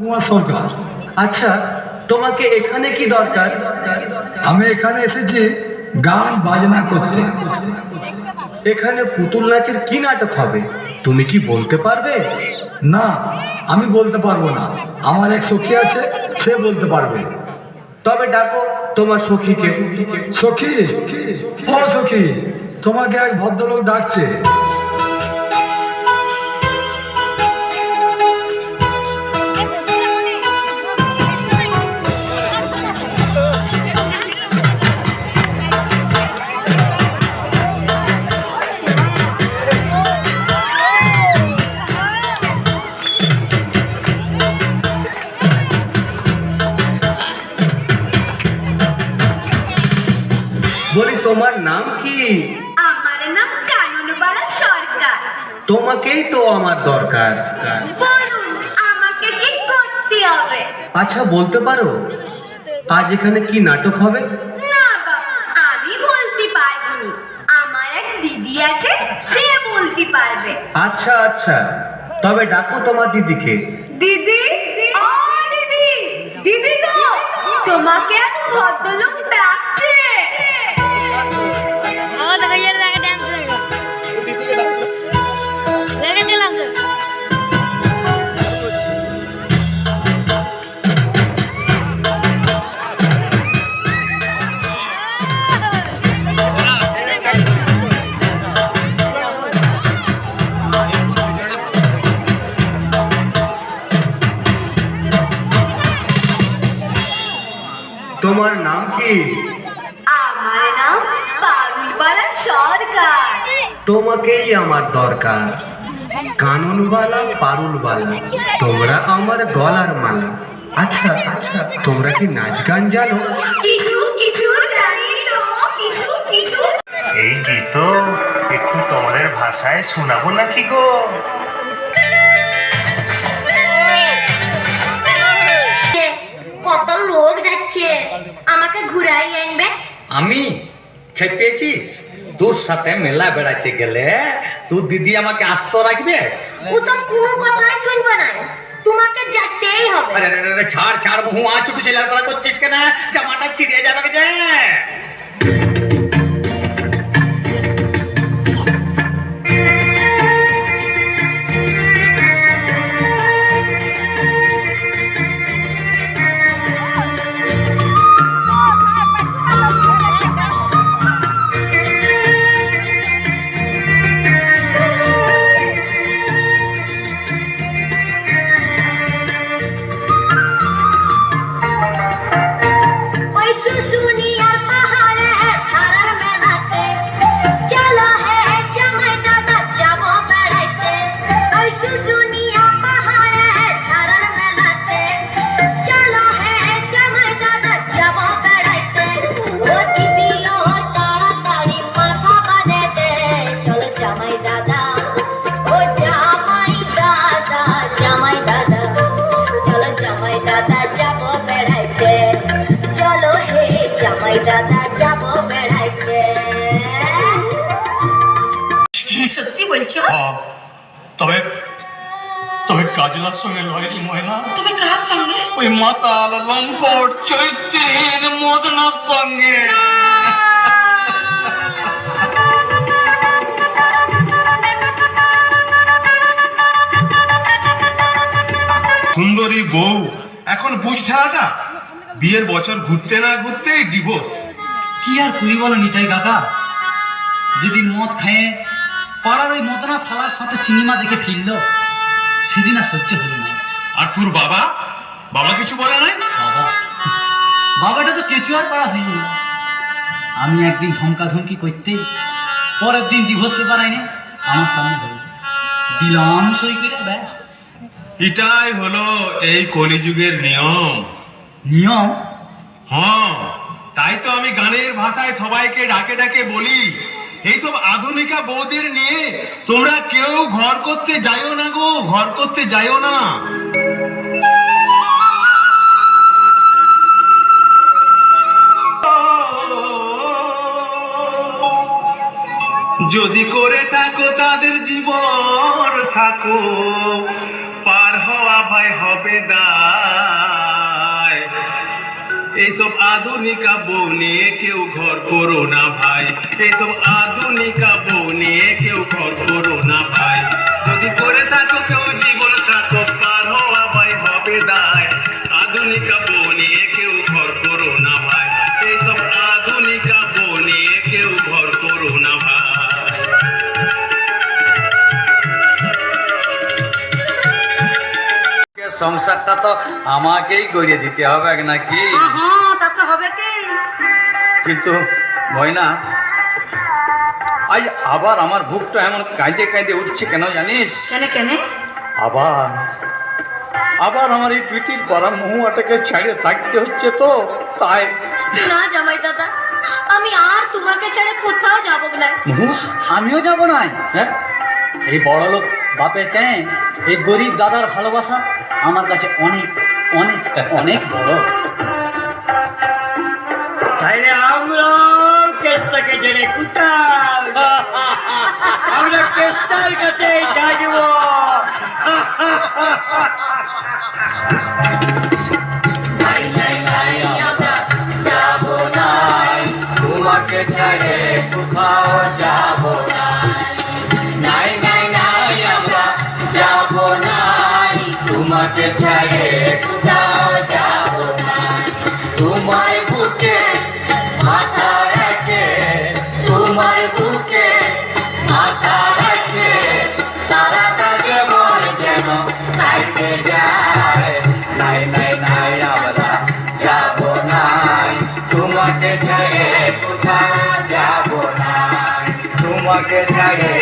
কুমার সরকার। আচ্ছা, তোমাকে এখানে কি দরকার? আমি এখানে এসেছি গান বাজনা করতে। এখানে পুতুল নাচের কি নাটক হবে তুমি কি বলতে পারবে? না, আমি বলতে পারবো না। আমার এক সখী আছে, সে বলতে পারবে। তবে ডাকো তোমার সখীকে। সখী, ও সখী, তোমাকে এক ভদ্রলোক ডাকছে। বলি তোমার নাম কি? আমার নাম কাননবালা সরকার। তোমাকেই তো আমার দরকার। বলুন আমাকে কি করতে হবে? আচ্ছা বলতে পারো আজ এখানে কি নাটক হবে? না বাবা, আমি বলতে পারবো না। আমার এক দিদি আছে, সে বলতে পারবে। আচ্ছা আচ্ছা, তবে ডাকো তোমার দিদিকে। দিদি, ও দিদি, দিদি গো, তোমাকে এক ভদ্রলোক ডাকছে। তোমার নাম কি? আমার নাম পারুলবালা সরকার। তোমাকেই আমার দরকার। কাননওয়ালা পারুলওয়ালা, তোমরা আমার গলার মালা। আচ্ছা আচ্ছা, তোমরা কি নাচ গান জানো? কিছু কিছু জানি তো, কিছু কিছু। এই গীত একটু তোমাদের ভাষায় শোনাবো নাকি গো? কত লোক যাচ্ছে, আমাকে ঘুরাই আনবে। আমি খেপেছিস? তোর সাথে মেলা বেড়াইতে গেলে তোর দিদি আমাকে আস্ত রাখবে? ওসব কোনো কথাই শুনবো না, তোমাকে যেতেই হবে। আরে আরে আরে, ছাড় ছাড়, হুয়া ছোট ছেলের পড়া করছিস কেন? জামাটা ছিঁড়ে যাবে যে। ওই শুশুনিয়ার পাহাড়ে ধারার মেলাতে চলো হে জামাই দাদা যাবো বেড়াইতে। ওই শুশুনিয়া পাহাড়ে ধারার মেলাতে চলো হে জামাই দাদা যাবো বেড়াইতে। ও দিদি লো তাড়াতাড়ি মাথা বাঁধে দে, চলো জামাই দাদা, ও জামাই দাদা, জামাই দাদা, চলো জামাই দাদা যাবো বেড়াইতে। চলো হে জামাই দাদা যাবো বেড়াইতে। সত্যি বলছো? তবে তবে কাজলার সঙ্গে লয় রে ময়না। তুমি কার সঙ্গে? ওই মাতাল লম্পট চৈত্রের মদনার সঙ্গে। সুন্দরী বউ, এখন বুঝ ঠেলাটা, বিয়ের বছর ঘুরতে না ঘুরতেই ডিভোর্স। কি আর করি বলো নিতাই কাকা, যেদিন মদ খায়ে পাড়ার ওই মদনা শালার সাথে সিনেমা দেখে ফিরল, সেদিন আর সহ্য হলো না। আর তোর বাবা, বাবা কিছু বলে নাই? বাবা, বাবাটা তো কিছু আর পাড়া হইল না। আমি একদিন ধমকা ধমকি করতেই পরের দিন ডিভোর্স পেপার আইনে আমার সামনে ধরে দিলাম সই করে, ব্যাস। এটাই হলো এই কলিযুগের নিয়ম। নিয়ম? হ্যাঁ, তাই তো আমি গানের ভাষায় সবাইকে ডাকে ডাকে বলি, এইসব আধুনিকা বৌদের নিয়ে তোমরা কেউ ঘর করতে যাইও না গো, ঘর করতে যাইও না। যদি করে থাকো তাদের জীবন থাকো, পার হওয়া ভাই হবে দা এইসব আধুনিকা বউ নিয়ে কেউ ঘর করো না ভাই, এইসব আধুনিকা বউ নিয়ে কেউ ঘর করো না ভাই। যদি করে থাকো কেউ জীবন থাকো পার হওয়া ভাই হবে দায়। আধুনিকা বউ নিয়ে কেউ ঘর করো না ভাই, এইসব আধুনিকা বউ নিয়ে কেউ ঘর করো না ভাই। সংসারটা তো আমাকেই গড়িয়ে দিতে হবে নাকি? হ্যাঁ তা তো হবে কি। কিন্তু ময়না, আজ আবার আমার বুকটা এমন কাঁদে কাঁদে উঠছে কেন জানিস? কেন আবার আবার আমার এই পিঠির পরা মহুয়াটাকে ছেড়ে থাকতে হচ্ছে তো তাই। না জামাই দাদা, আমি আর তোমাকে ছেড়ে কোথাও যাব না। মহুয়া, আমিও যাব না। হ্যাঁ, এই বড় লোক বাপের চেয়ে এই গরিব দাদার ভালোবাসা আমার কাছে অনেক অনেক অনেক বড়। তাইলে আমরা কেসটাকে জেনে কোথাও আমরা কেসটার কাছে যাইব। তোমাকে ছেড়ে কোথাও যাব না। নাই নাই নাই আমরা যাব না, তোমাকে ছেড়ে কোথাও যাব না। তোমার বুকে মাথা রেখে, তোমার বুকে মাথা রেখে সারাটা জীবন যেন কাটে যায়। নাই নাই নাই আমরা যাব না, তোমাকে ছেড়ে কোথাও যাব না। তোমাকে ছেড়ে